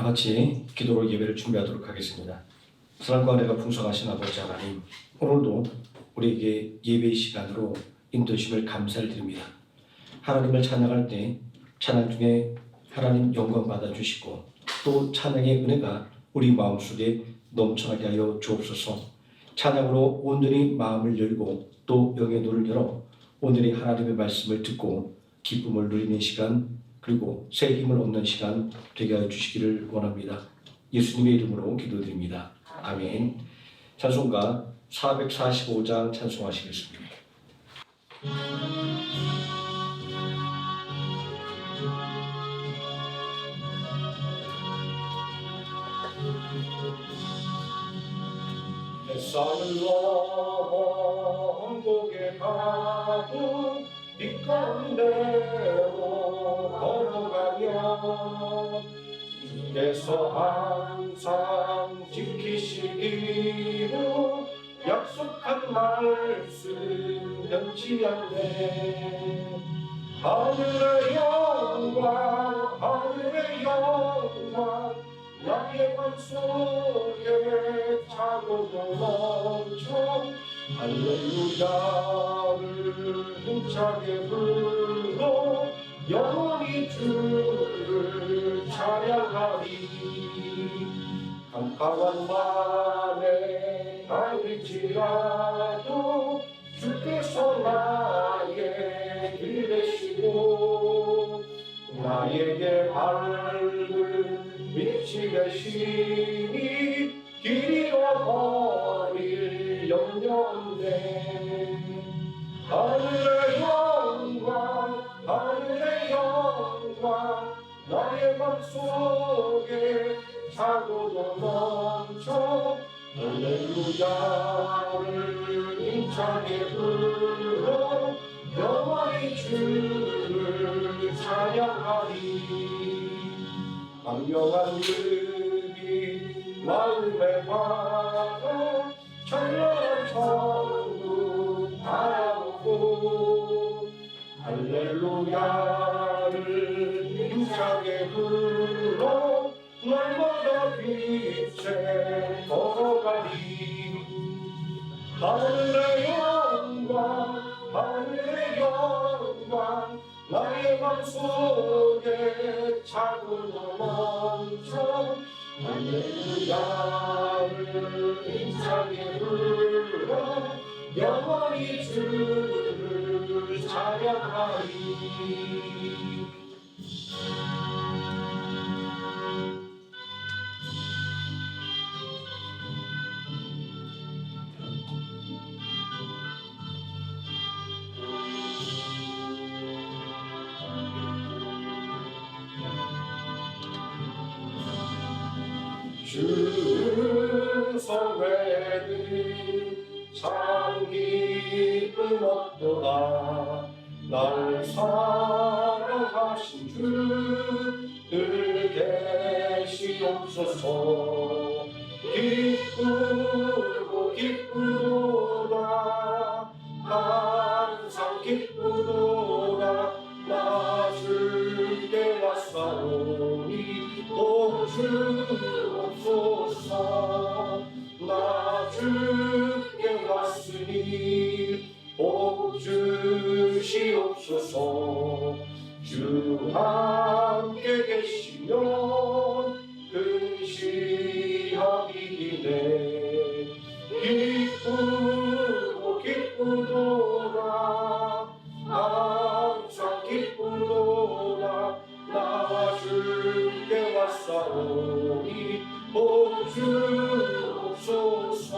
다 같이 기도로 예배를 준비하도록 하겠습니다. 사랑과 은혜가 풍성하신 아버지 하나님, 오늘도 우리에게 예배의 시간으로 인도주심을 감사를 드립니다. 하나님을 찬양할 때 찬양 중에 하나님 영광 받아주시고 또 찬양의 은혜가 우리 마음속에 넘쳐나게 하여 주옵소서. 찬양으로 온전히 마음을 열고 또 영의 눈을 열어 오늘의 하나님의 말씀을 듣고 기쁨을 누리는 시간, 그리고 새 힘을 얻는 시간 되게 하여 주시기를 원합니다. 예수님의 이름으로 기도드립니다. 아멘. 찬송가 445장 찬송하시겠습니다. 햇살을 넘어 한국에 가도 빛 가운데로 걸어가면 주께서 항상 지키시기로 약속한 말씀 변치 않네. 하늘의 영광 하늘의 영광 나의 맘속에 차고도 넘쳐 할렐루야를 힘차게 불러 영원히 주를 찬양하리. 깜깜한 밤에 달릴지라도 주께서 나의 길 되시고 나에게 밝은 빛이 되시니 길 잃어버릴 염려 없네. 하늘의 영광 하늘의 영광 나의 맘속에 차고도 넘쳐 할렐루야를 힘차게 불러 영원히 주를 찬양하리. 광명한 흙이 마음에 받아 찬란한 천국 바라보고 할렐루야를 힘차게 불러 날마다 빛에 걸어가리. 하늘의 영광 하늘의 영광 나의 맘속에 차고도 넘쳐 할렐루야를 힘차게 불러 영원히 주를 찬양하리. 주는 성회는 참 기쁨 없도다. 날 사랑하신 주 늘 계시옵소서. 기쁘고 기쁘도다 항상 기쁘도다. 나 주께 왔사오니 오 주옵소서. 나 주께 왔으니 복 주시옵소서. 주 함께 계시면 근시함 이기네. 기쁘고 기쁘도다 항상 기쁘도다. 나 주께 왔사오니 복 주옵소서.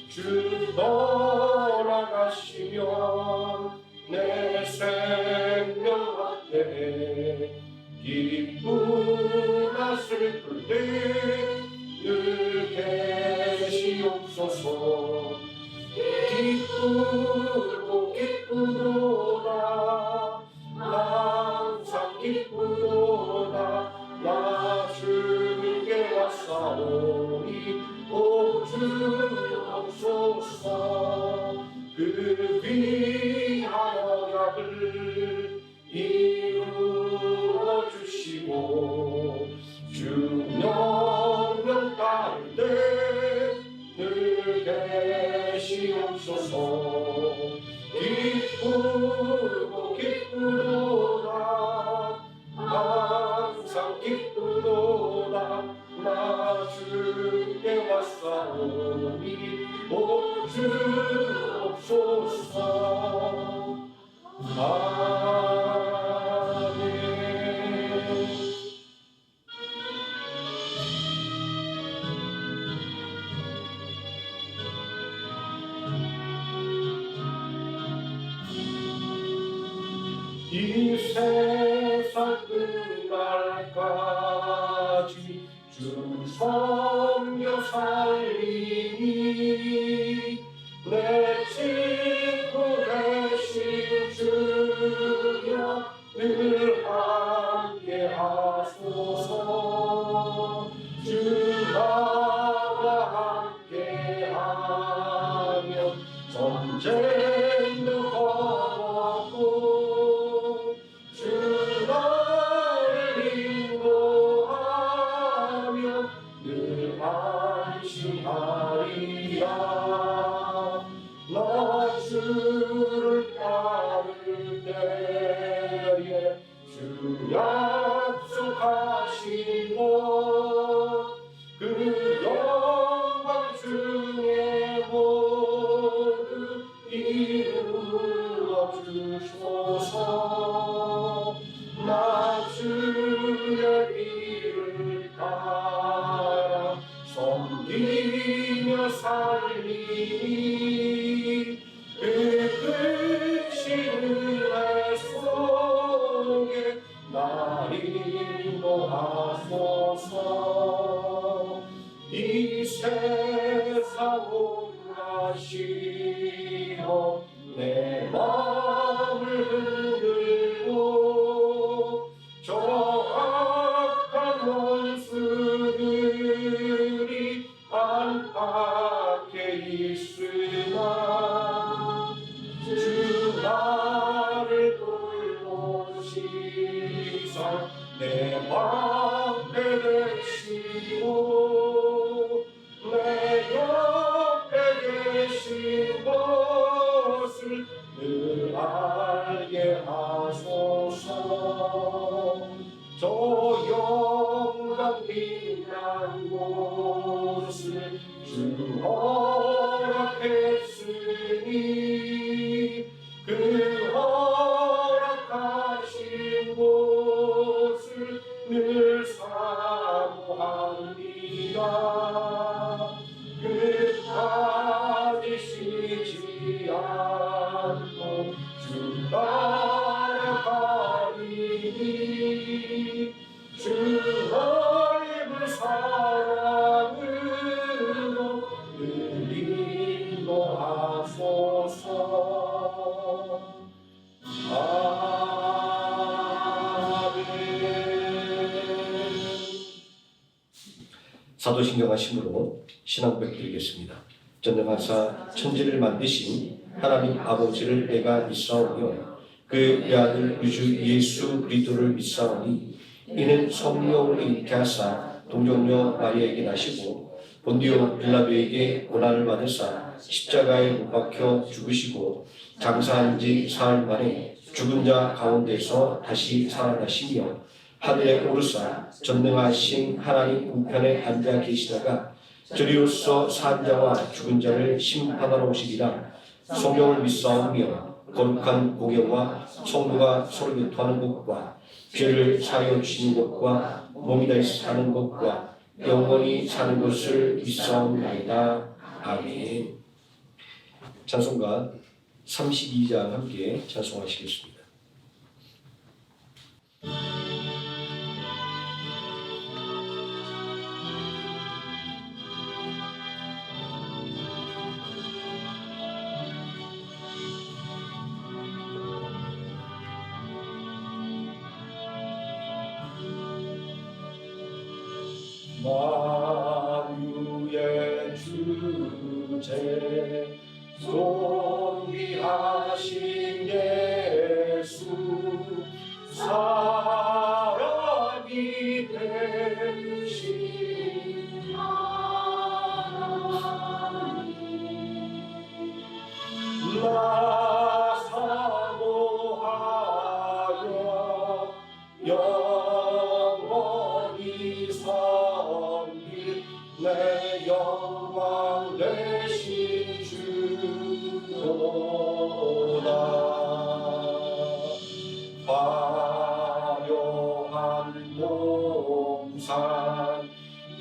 주 떠나가시면 내 생명 앞에 기쁘나 슬플 때 늘 계시옵소서. 기쁘고 기쁘도다 항상 기쁘도다. 나 주께 왔사오니 오 주옵소서. 그 귀한 언약을 이루어 주시고 주 항상 기쁘도다. 나 주께 왔사오니 주옵소서. 아멘. 이 세상 끝날까지 주 섬겨 살리니 내 친구 되신 주여 늘 함께 하소서. 주 나와 함께 하면 전쟁도 거하고 주 나를 인도하며 늘 안심하리라. 나 주를 따를 때에 주 약속하신 것 그 영광 중에 모두 이루어 주소서. 나 주의 길을 따라 섬기며 살리니 그 크신 은혜 속에 날 인도하소서. 이 세상 온갖 시험 내 마음을 흔들고 저 악한 원수들이 안팎에 있으나 주 나를 돌보시사 내 방패 되시고 내 옆에 계신 것을 늘 알게 하소서. 저 영광 빛난 곳을 주 허락했으니 그 허락하신 곳을 늘 사모합니다. 끝까지 쉬지 않고 주 따라가리니 주 넓은 사랑으로 늘 인도하소서. 사도신경 하심으로 신앙 고백드리겠습니다. 전능하사 천지를 만드신 하나님 아버지를 내가 믿사오며 그 외아들 유주 예수 그리스도를 믿사오니 이는 성령으로 잉태하사 동정녀 마리아에게 나시고 본디오 빌라도에게 고난을 받으사 십자가에 못 박혀 죽으시고 장사한 지 사흘 만에 죽은 자 가운데서 다시 살아나시며 하늘에 오르사 전능하신 하나님 우편에 앉아 계시다가 저리로서 산 자와 죽은 자를 심판하러 오시리라. 성령을 믿사오며 거룩한 공예와 성도가 서로 교통하는 것과 죄를 사하여 주시는 것과 몸이 다시 사는 것과 영원히 사는 것을 믿사옵나이다. 아멘. 찬송가 32장 함께 찬송하시겠습니다. 만유의 주제 존귀하신 예수 사랑이 되신 하나님 나 사모하여 영원 내 영광 되신 주로다. 화려한 동산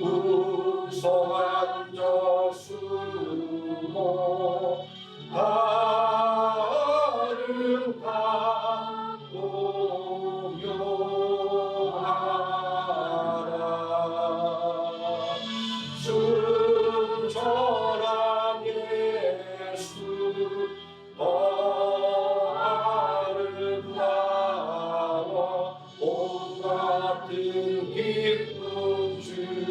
우성 앉아 숨어 다른 다 공유하라. 순전한 예수 더 아름다워 온 같은 기쁨 주시네.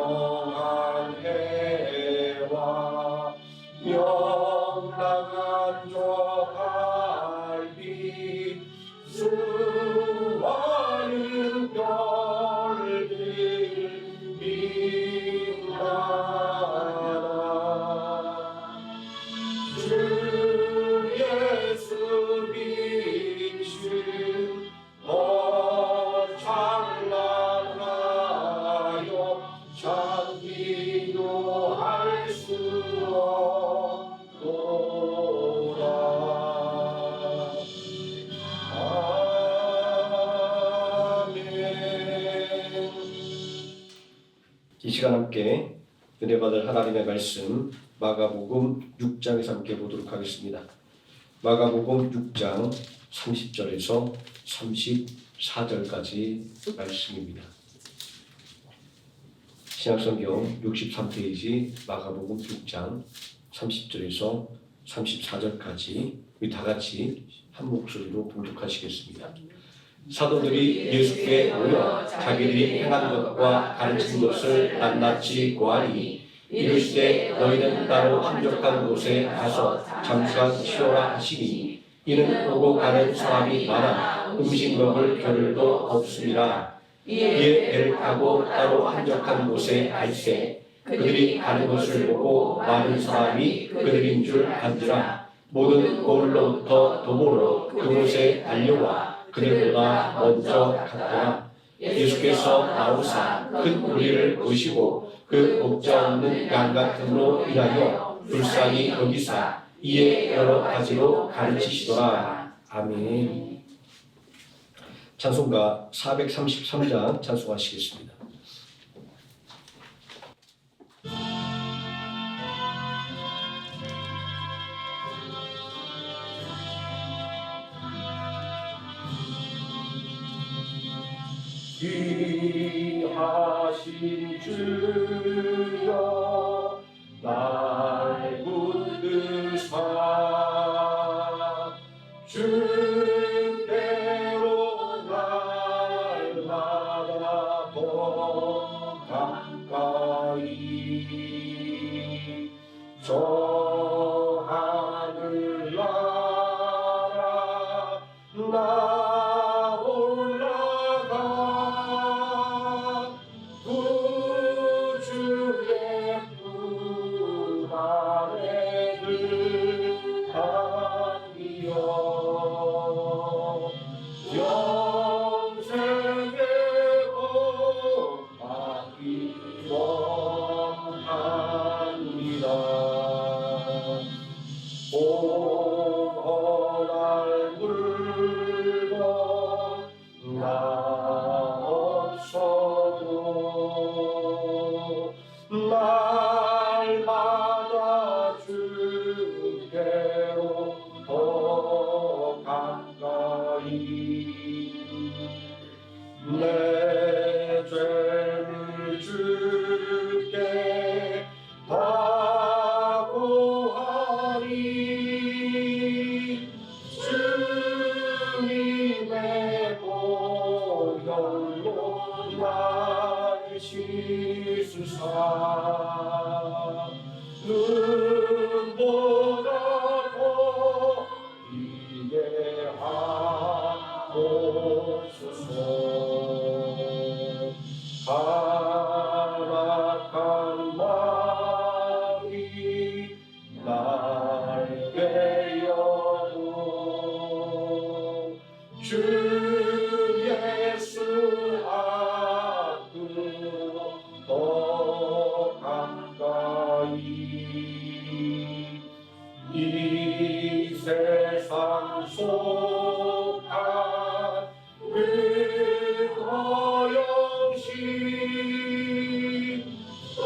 광명한 해와 명랑한 저 달빛 수많은 별들 빛나라. 주 예수 빛은 더 찬란하여 참 비교할 수 없도다. 이 시간 함께 은혜 받을 하나님의 말씀 마가복음 6장에서 함께 보도록 하겠습니다. 마가복음 6장 30절에서 34절까지 말씀입니다. 신약성경 63페이지 마가복음 6장 30절에서 34절까지 우리 다 같이 한 목소리로 봉독하시겠습니다. 사도들이 예수께 모여 자기들이 행한 것과 가르친 것을 낱낱이 고하니 이르시되 너희는 따로 한적한 곳에 가서 잠깐 쉬어라 하시니 이는 오고 가는 사람이 많아 음식 먹을 겨를도 없음이라. 이에 배를 타고 따로 한적한 곳에 갈 때 그들이 가는 것을 보고 많은 사람이 그들인 줄 안지라. 모든 고을로부터 도보로 그곳에 달려와 그들보다 먼저 갔더라. 예수께서 나오사 큰 무리를 보시고 그 목자 없는 양 같음으로 인하여 불쌍히 여기사 이에 여러 가지로 가르치시더라. 아멘. 찬송가 433장 찬송하시겠습니다. 귀하신 주여 날 붙드사 주께로 날마다 더 가까이 저 하늘나라 나 올라가 구주의 품 아래 들어가니여 영생의 복받기 원합니다. 오호날 물건 나 없어도 날마다 주께로 더 가까이 내 죄를 주께 다 고하리 주님의 보혈로 날 씻으사 눈보다 더 이게 하옵소서. 가락한 마음이 날 깨어도 주 약속한 그 허영신 또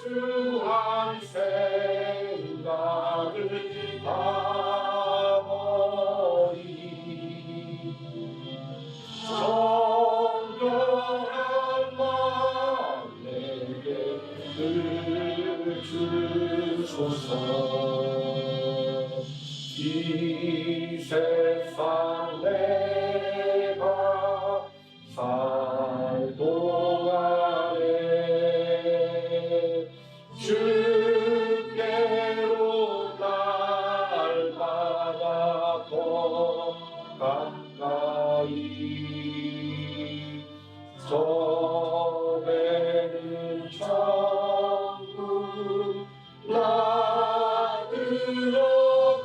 주한 생각을 담으리 정결한 마음 내게 늘 주소서. 이 세상 내가 살 동안에 주께로 날마다 더 가까이 전에는 천국 나 들어가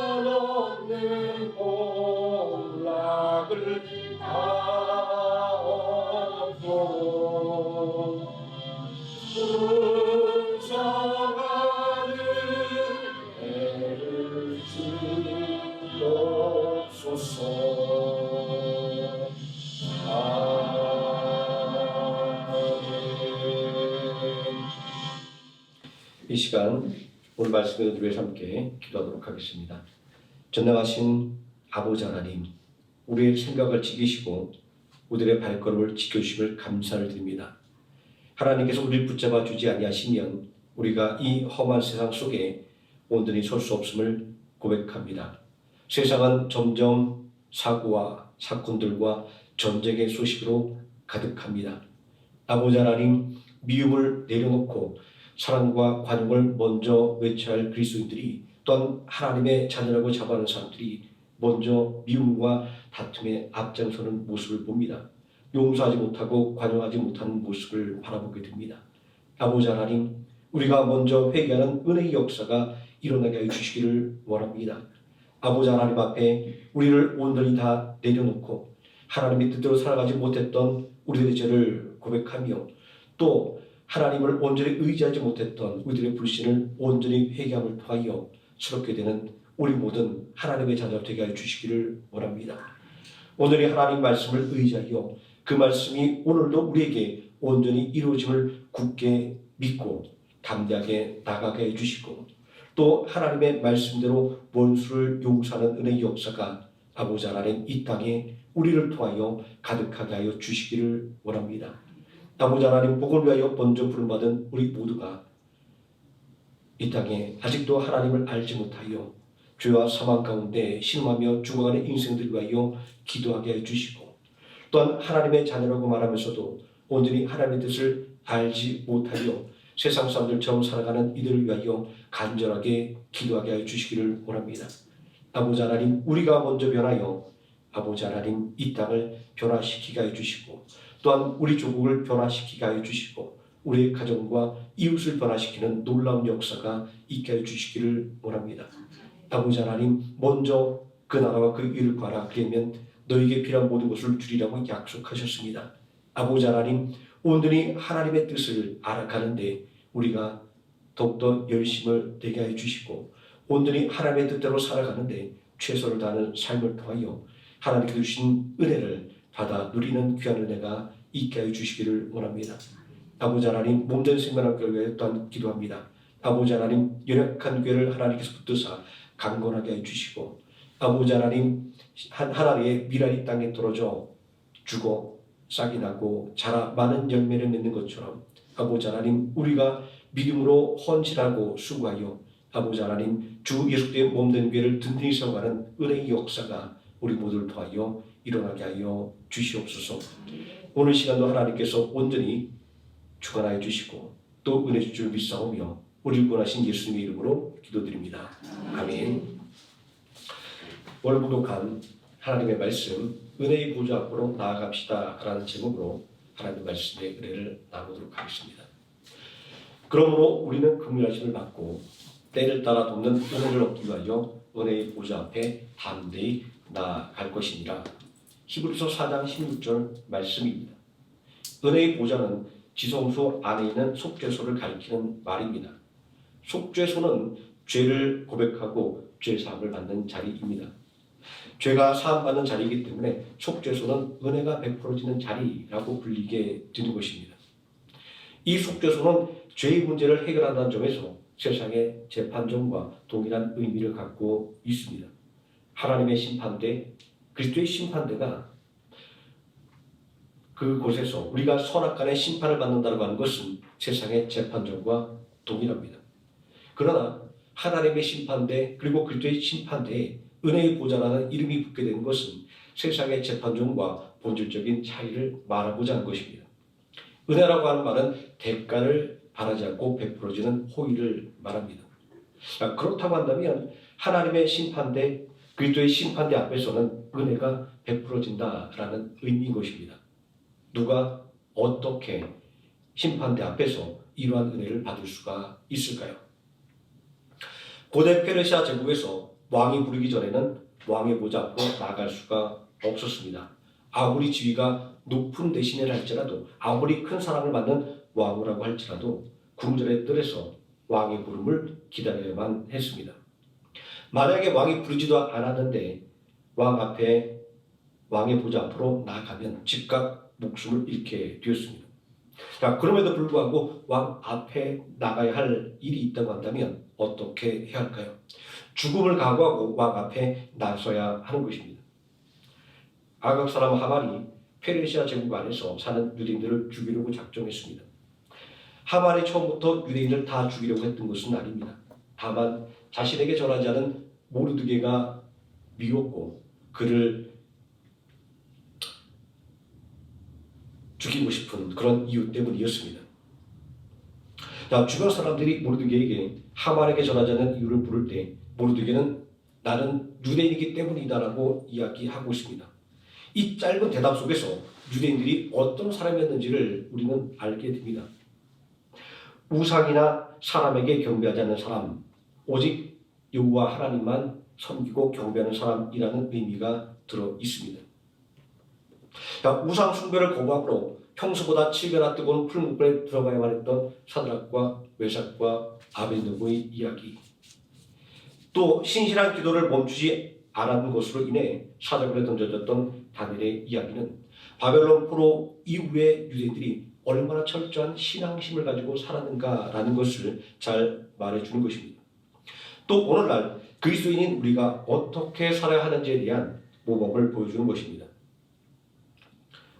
한없는 복락을 다 얻고 풍성하는 애를 주옵소서. 이 시간 오늘 말씀을 위해서 함께 기도하도록 하겠습니다. 전능하신 아버지 하나님, 우리의 생각을 지키시고 우리의 발걸음을 지켜주심을 감사를 드립니다. 하나님께서 우리를 붙잡아 주지 아니하시면 우리가 이 험한 세상 속에 온전히 설 수 없음을 고백합니다. 세상은 점점 사고와 사건들과 전쟁의 소식으로 가득합니다. 아버지 하나님, 미움을 내려놓고 사랑과 관용을 먼저 외쳐야 할 그리스도인들이, 또한 하나님의 자녀라고 자부하는 사람들이 먼저 미움과 다툼에 앞장서는 모습을 봅니다. 용서하지 못하고 관용하지 못하는 모습을 바라보게 됩니다. 아버지 하나님, 우리가 먼저 회개하는 은혜의 역사가 일어나게 하여 주시기를 원합니다. 아버지 하나님 앞에 우리를 온전히 다 내려놓고 하나님의 뜻대로 살아가지 못했던 우리들의 죄를 고백하며, 또 하나님을 온전히 의지하지 못했던 우리들의 불신을 온전히 회개함을 통하여 새롭게 되는 우리 모든 하나님의 자녀 되게 하여 주시기를 원합니다. 오늘의 하나님 말씀을 의지하여 그 말씀이 오늘도 우리에게 온전히 이루어짐을 굳게 믿고 담대하게 나가게 해주시고, 또 하나님의 말씀대로 원수를 용서하는 은혜의 역사가 아버지 하나님 이 땅에 우리를 통하여 가득하게 하여 주시기를 원합니다. 아버지 하나님, 복을 위하여 먼저 부름받은 우리 모두가 이 땅에 아직도 하나님을 알지 못하여 죄와 사망 가운데 신음하며 죽어가는 인생들 위하여 기도하게 해주시고, 또한 하나님의 자녀라고 말하면서도 온전히 하나님의 뜻을 알지 못하여 세상 사람들처럼 살아가는 이들을 위하여 간절하게 기도하게 하여 주시기를 원합니다. 아버지 하나님, 우리가 먼저 변하여 아버지 하나님 이 땅을 변화시키게 하여 주시고, 또한 우리 조국을 변화시키게 하여 주시고, 우리의 가정과 이웃을 변화시키는 놀라운 역사가 있게 하여 주시기를 원합니다. 아버지 하나님, 먼저 그 나라와 그 일을 구하라, 그러면 너에게 필요한 모든 것을 주리라고 약속하셨습니다. 아버지 하나님, 온전히 하나님의 뜻을 알아가는데 우리가 더욱더 열심을 내게 하여 주시고, 온전히 하나님의 뜻대로 살아가는데 최선을 다하는 삶을 통하여 하나님께 주신 은혜를 받아 누리는 귀한 은혜가 있게 하여 주시기를 원합니다. 아버지 하나님, 몸된 생명학교를 위해 또한 기도합니다. 아버지 하나님, 연약한 교회를 하나님께서 붙드사 강건하게 하여 주시고, 아버지 하나님, 하나님의 미랄이 땅에 떨어져 죽어 싹이 나고 자라 많은 열매를 맺는 것처럼 아버지 하나님, 우리가 믿음으로 헌신하고 수고하여 아버지 하나님, 주 예수의 몸된 교회를 든든히 세워가는 은혜의 역사가 우리 모두를 통하여 일어나게 하여 주시옵소서. 오늘 시간도 하나님께서 온전히 주관하여 주시고 또 은혜 줄 줄 믿사오며 우리를 구원하신 예수님의 이름으로 기도드립니다. 아멘. 오늘 부독한 하나님의 말씀, 은혜의 보좌 앞으로 나아갑시다 라는 제목으로 하나님의 말씀의 은혜를 나누도록 하겠습니다. 그러므로 우리는 긍휼하심을 받고 때를 따라 돕는 은혜를 얻기 위하여 은혜의 보좌 앞에 담대히 나아갈 것이니라. 히브리서 4장 16절 말씀입니다. 은혜의 보좌는 지성소 안에 있는 속죄소를 가리키는 말입니다. 속죄소는 죄를 고백하고 죄 사함을 받는 자리입니다. 죄가 사함받는 자리이기 때문에 속죄소는 은혜가 베풀어지는 자리라고 불리게 되는 것입니다. 이 속죄소는 죄의 문제를 해결한다는 점에서 세상의 재판정과 동일한 의미를 갖고 있습니다. 하나님의 심판대, 그리스도의 심판대가 그곳에서 우리가 선악간의 심판을 받는다고 하는 것은 세상의 재판정과 동일합니다. 그러나 하나님의 심판대 그리고 그리스도의 심판대에 은혜의 보좌라는 이름이 붙게 된 것은 세상의 재판정과 본질적인 차이를 말하고자 하는 것입니다. 은혜라고 하는 말은 대가를 바라지 않고 베풀어지는 호의를 말합니다. 그렇다고 한다면 하나님의 심판대, 그리스도의 심판대 앞에서는 은혜가 베풀어진다라는 의미인 것입니다. 누가 어떻게 심판대 앞에서 이러한 은혜를 받을 수가 있을까요? 고대 페르시아 제국에서 왕이 부르기 전에는 왕의 보좌 앞으로 나갈 수가 없었습니다. 아무리 지위가 높은 대신을 할지라도 아무리 큰 사랑을 받는 왕이라고 할지라도 궁전의 뜰에서 왕의 부름을 기다려야만 했습니다. 만약에 왕이 부르지도 않았는데 왕 앞에 왕의 보좌 앞으로 나가면 즉각 목숨을 잃게 되었습니다. 그럼에도 불구하고 왕 앞에 나가야 할 일이 있다고 한다면 어떻게 해야 할까요? 죽음을 각오하고 왕 앞에 나서야 하는 것입니다. 아각 사람 하만이 페르시아 제국 안에서 사는 유대인들을 죽이려고 작정했습니다. 하만이 처음부터 유대인을 다 죽이려고 했던 것은 아닙니다. 다만 자신에게 전하지 않은 모르드게가 미웠고 그를 죽이고 싶은 그런 이유 때문이었습니다. 주변 사람들이 모르드게에게 하만에게 전하지 않은 이유를 물을 때 모르드게는 나는 유대인이기 때문이다라고 이야기하고 있습니다. 이 짧은 대답 속에서 유대인들이 어떤 사람이었는지를 우리는 알게 됩니다. 우상이나 사람에게 경배하지 않는 사람, 오직 여호와 하나님만 섬기고 경배하는 사람이라는 의미가 들어 있습니다. 우상 숭배를 거부하고 평소보다 7배나 뜨거운 풀무불에 들어가야만 했던 사드락과 메삭과 아벤느고의 이야기, 또 신실한 기도를 멈추지 않았던 것으로 인해 사자굴에 던져졌던 다니엘의 이야기는 바벨론 포로 이후에 유대인들이 얼마나 철저한 신앙심을 가지고 살았는가라는 것을 잘 말해주는 것입니다. 또 오늘날 그리스도인인 우리가 어떻게 살아야 하는지에 대한 모범을 보여주는 것입니다.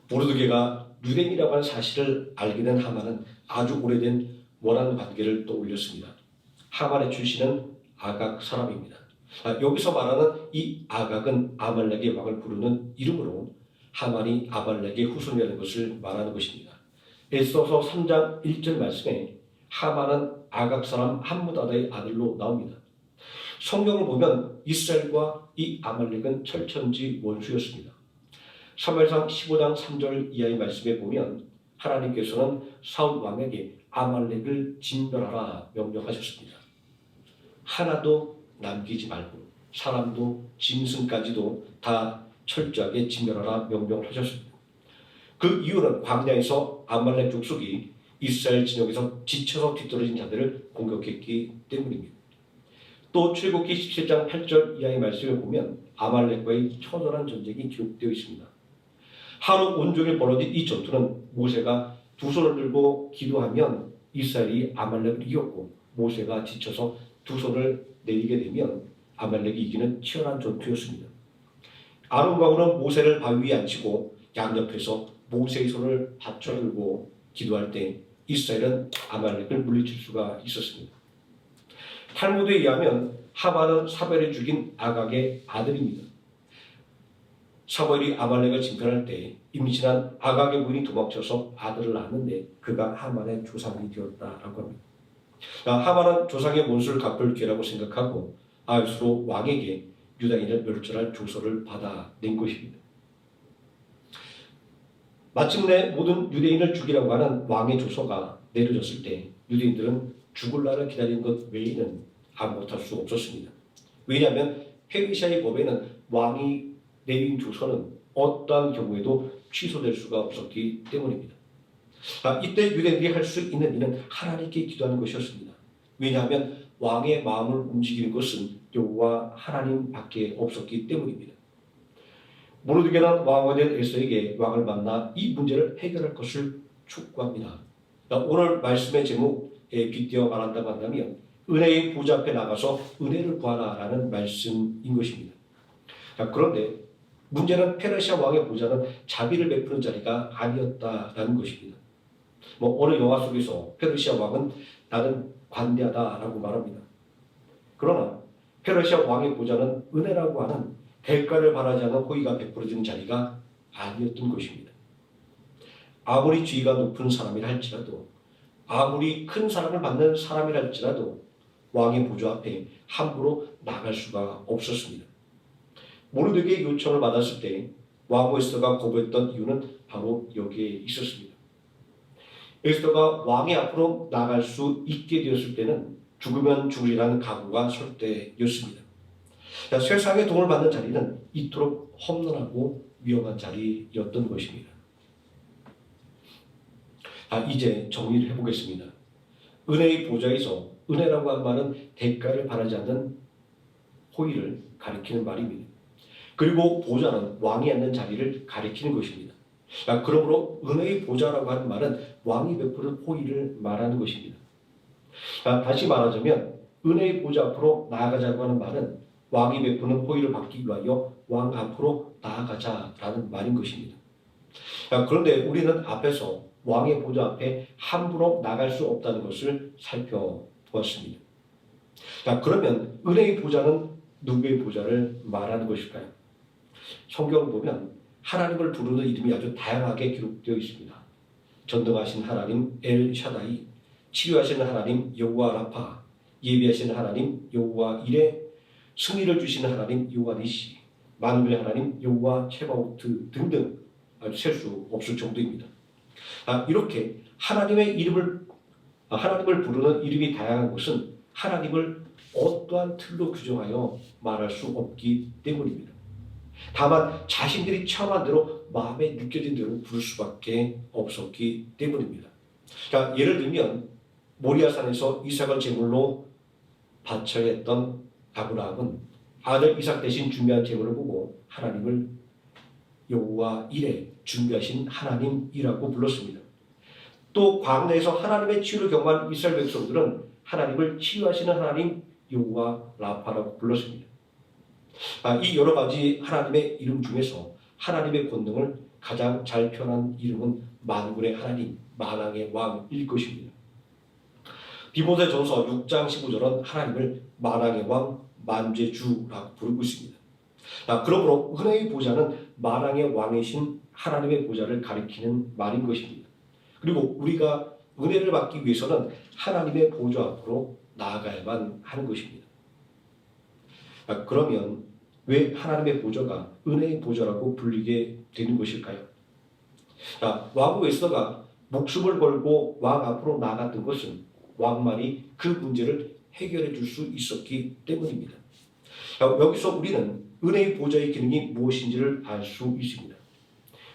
모르드게가 유대인이라고 하는 사실을 알게 된 하만은 아주 오래된 원한 관계를 떠올렸습니다. 하만의 출신은 아각 사람입니다. 여기서 말하는 이 아각은 아말렉의 왕을 부르는 이름으로 하만이 아말렉의 후손이라는 것을 말하는 것입니다. 에스더서 3장 1절 말씀에 하만은 아각 사람 함무다다의 아들로 나옵니다. 성경을 보면 이스라엘과 이 아말렉은 철천지 원수였습니다. 사무엘상 15장 3절 이하의 말씀에 보면 하나님께서는 사울 왕에게 아말렉을 진멸하라 명령하셨습니다. 하나도 남기지 말고 사람도 짐승까지도 다 철저하게 진멸하라 명령을 하셨습니다. 그 이유는 광야에서 아말렉 족속이 이스라엘 진영에서 지쳐서 뒤떨어진 자들을 공격했기 때문입니다. 또 출애굽기 17장 8절 이하의 말씀을 보면 아말렉과의 처절한 전쟁이 기록되어 있습니다. 하루 온종일 벌어진 이 전투는 모세가 두 손을 들고 기도하면 이스라엘이 아말렉을 이겼고 모세가 지쳐서 두 손을 내리게 되면 아말렉이 이기는 치열한 전투였습니다. 아론과 홀은 모세를 바위 위에 앉히고 양옆에서 모세의 손을 받쳐 들고 기도할 때 이스라엘은 아말렉을 물리칠 수가 있었습니다. 탈무드에 의하면 하만은 사벨을 죽인 아각의 아들입니다. 사무엘이 아말렉을 진멸할 때 임신한 아각의 부인이 도망쳐서 아들을 낳았는데 그가 하만의 조상이 되었다라고 합니다. 하만은 조상의 원수를 갚을 죄라고 생각하고 아유스로 왕에게 유다인을 멸절할 조서를 받아낸 것입니다. 마침내 모든 유대인을 죽이라고 하는 왕의 조서가 내려졌을 때 유대인들은 죽을 날을 기다리는 것 외에는 아무것도 할 수 없었습니다. 왜냐하면 페르시아의 법에는 왕이 내린 조서는 어떠한 경우에도 취소될 수가 없었기 때문입니다. 이때 유대인들이 할 수 있는 일은 하나님께 기도하는 것이었습니다. 왜냐하면 왕의 마음을 움직이는 것은 여호와 하나님밖에 없었기 때문입니다. 모르드게는 왕이 된 에스더에게 왕을 만나 이 문제를 해결할 것을 촉구합니다. 오늘 말씀의 제목에 빗대어 말한다고 한다면 은혜의 보좌 앞에 나가서 은혜를 구하라라는 말씀인 것입니다. 그런데 문제는 페르시아 왕의 보좌는 자비를 베푸는 자리가 아니었다라는 것입니다. 어느 영화 속에서 페르시아 왕은 나는 관대하다라고 말합니다. 그러나 페르시아 왕의 보좌는 은혜라고 하는 대가를 바라지 않는 호의가 베풀어지는 자리가 아니었던 것입니다. 아무리 지위가 높은 사람이라 할지라도 아무리 큰 사랑을 받는 사람이라 할지라도 왕의 보좌 앞에 함부로 나갈 수가 없었습니다. 모르드게의 요청을 받았을 때 왕후 에스더가 거부했던 이유는 바로 여기에 있었습니다. 에스더가 왕의 앞으로 나갈 수 있게 되었을 때는 죽으면 죽으리라는 각오가 설 때였습니다. 세상의 도움을 받는 자리는 이토록 험난하고 위험한 자리였던 것입니다. 이제 정리를 해보겠습니다. 은혜의 보좌에서 은혜라고 하는 말은 대가를 바라지 않는 호의를 가리키는 말입니다. 그리고 보좌는 왕이 앉는 자리를 가리키는 것입니다. 그러므로 은혜의 보좌라고 하는 말은 왕이 베푸는 호의를 말하는 것입니다. 다시 말하자면 은혜의 보좌 앞으로 나아가자고 하는 말은 왕이 베푸는 호의를 받기 위하여 왕 앞으로 나아가자라는 말인 것입니다. 그런데 우리는 앞에서 왕의 보좌 앞에 함부로 나갈 수 없다는 것을 살펴보았습니다. 그러면 은혜의 보좌는 누구의 보좌를 말하는 것일까요? 성경을 보면 하나님을 부르는 이름이 아주 다양하게 기록되어 있습니다. 전능하신 하나님 엘 샤다이, 치료하시는 하나님 여호와 라파, 예비하시는 하나님 여호와 이레, 승리를 주시는 하나님 여호와 니시, 만군의 하나님 여호와 체바오트 등등 아주 셀 수 없을 정도입니다. 이렇게 하나님을 부르는 이름이 다양한 것은 하나님을 어떠한 틀로 규정하여 말할 수 없기 때문입니다. 다만 자신들이 체험한 대로 마음에 느껴진 대로 부를 수밖에 없었기 때문입니다. 예를 들면 모리아산에서 이삭을 제물로 바쳐야 했던 아브라함은 아들 이삭 대신 준비한 제물을 보고 하나님을 여호와 이레, 준비하신 하나님이라고 불렀습니다. 또 광야에서 하나님의 치유를 경험한 이스라엘 백성들은 하나님을 치유하시는 하나님 여호와 라파라고 불렀습니다. 이 여러 가지 하나님의 이름 중에서 하나님의 권능을 가장 잘 표현한 이름은 만군의 하나님, 만왕의 왕일 것입니다. 디모데전서 6장 15절은 하나님을 만왕의 왕, 만주의 주라고 부르고 있습니다. 그러므로 은혜의 보좌는 만왕의 왕이신 하나님의 보좌를 가리키는 말인 것입니다. 그리고 우리가 은혜를 받기 위해서는 하나님의 보좌 앞으로 나아가야만 하는 것입니다. 그러면 왜 하나님의 보좌가 은혜의 보좌라고 불리게 되는 것일까요? 왕후 에스더가 목숨을 걸고 왕 앞으로 나갔던 것은 왕만이 그 문제를 해결해 줄 수 있었기 때문입니다. 여기서 우리는 은혜의 보좌의 기능이 무엇인지를 알 수 있습니다.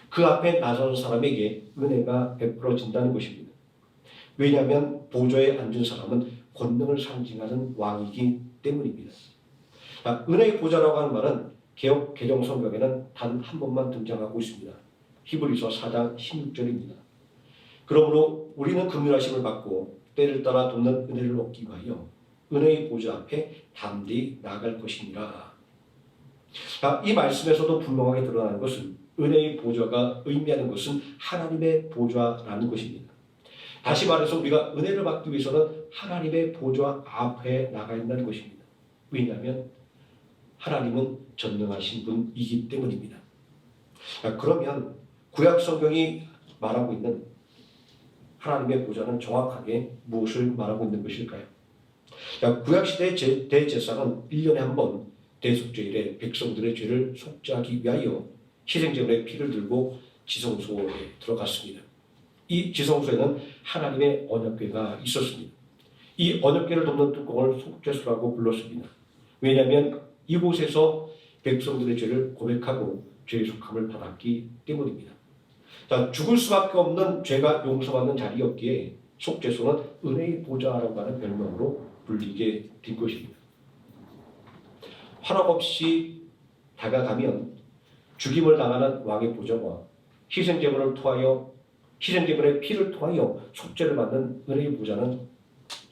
그 앞에 나서는 사람에게 은혜가 베풀어진다는 것입니다. 왜냐하면 보좌에 앉은 사람은 권능을 상징하는 왕이기 때문입니다. 은혜의 보좌라고 하는 말은 개역 개정 성경에는 단 한 번만 등장하고 있습니다. 히브리서 4장 16절입니다. 그러므로 우리는 긍휼하심을 받고 때를 따라 돕는 은혜를 얻기 위하여 은혜의 보좌 앞에 담대히 나아갈 것이니라. 이 말씀에서도 분명하게 드러나는 것은 은혜의 보좌가 의미하는 것은 하나님의 보좌라는 것입니다. 다시 말해서 우리가 은혜를 받기 위해서는 하나님의 보좌 앞에 나가야 한다는 것입니다. 왜냐하면 하나님은 전능하신 분이기 때문입니다. 그러면 구약 성경이 말하고 있는 하나님의 보좌는 정확하게 무엇을 말하고 있는 것일까요? 구약시대의 대제사는 1년에 한 번 대속죄일에 백성들의 죄를 속죄하기 위하여 희생제물의 피를 들고 지성소에 들어갔습니다. 이 지성소에는 하나님의 언약궤가 있었습니다. 이 언약궤를 돕는 뚜껑을 속죄소라고 불렀습니다. 왜냐하면 이곳에서 백성들의 죄를 고백하고 죄의 속함을 받았기 때문입니다. 죽을 수밖에 없는 죄가 용서받는 자리였기에 속죄소는 은혜의 보좌라고 하는 별명으로 불리게 된 것입니다. 허락 없이 다가가면 죽임을 당하는 왕의 보좌와 희생제물의 피를 통하여 속죄를 받는 은혜의 보좌는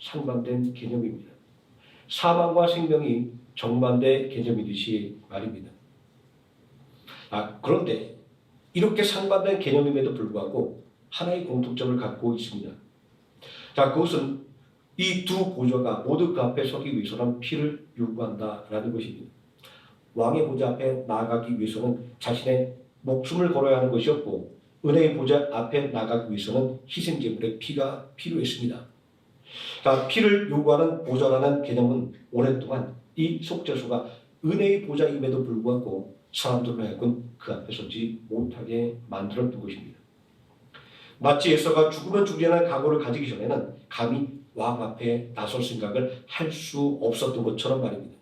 상반된 개념입니다. 사망과 생명이 정반대 개념이듯이 말입니다. 그런데 이렇게 상반된 개념임에도 불구하고 하나의 공통점을 갖고 있습니다. 그것은 이 두 보좌가 모두 그 앞에 서기 위해서는 피를 요구한다라는 것입니다. 왕의 보좌 앞에 나아가기 위해서는 자신의 목숨을 걸어야 하는 것이었고, 은혜의 보좌 앞에 나아가기 위해서는 희생제물의 피가 필요했습니다. 피를 요구하는 보좌라는 개념은 오랫동안 이 속죄소가 은혜의 보좌임에도 불구하고 사람들로 하여금 그 앞에 서지 못하게 만들었던 것입니다. 마치 에서가 죽으면 죽으려는 각오를 가지기 전에는 감히 왕 앞에 나설 생각을 할 수 없었던 것처럼 말입니다.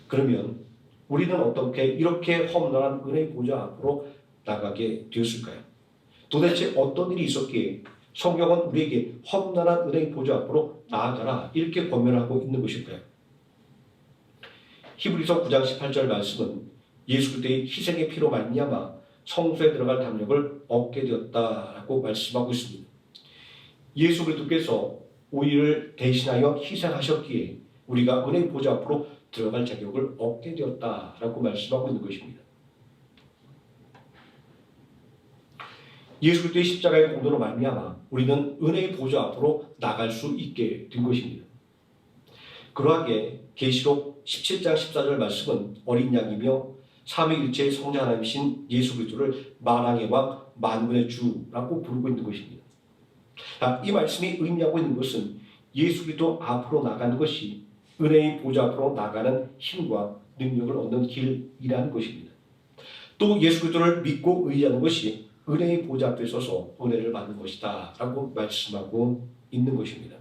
그러면 우리는 어떻게 이렇게 험난한 은혜의 보좌 앞으로 나가게 되었을까요? 도대체 어떤 일이 있었기에 성경은 우리에게 험난한 은혜의 보좌 앞으로 나아가라 이렇게 권면하고 있는 것일까요? 히브리서 9장 18절 말씀은 예수 그리스도의 희생의 피로 말미암아 성소에 들어갈 담력을 얻게 되었다라고 말씀하고 있습니다. 예수 그리스도께서 우리를 대신하여 희생하셨기에 우리가 은혜의 보좌 앞으로 들어갈 자격을 얻게 되었다라고 말씀하고 있는 것입니다. 예수 그리스도의 십자가의 공로로 말미암아 우리는 은혜의 보좌 앞으로 나갈 수 있게 된 것입니다. 그러하게 계시록 17장 14절 말씀은 어린 양이며 삼위일체의 성자 하나님이신 예수 그리스도를 만왕의 왕 만군의 주라고 부르고 있는 것입니다. 이 말씀이 의미하고 있는 것은 예수 그리스도 앞으로 나가는 것이 은혜의 보좌 앞으로 나가는 힘과 능력을 얻는 길이라는 것입니다. 또 예수 그리스도를 믿고 의지하는 것이 은혜의 보좌 앞에 서서 은혜를 받는 것이다 라고 말씀하고 있는 것입니다.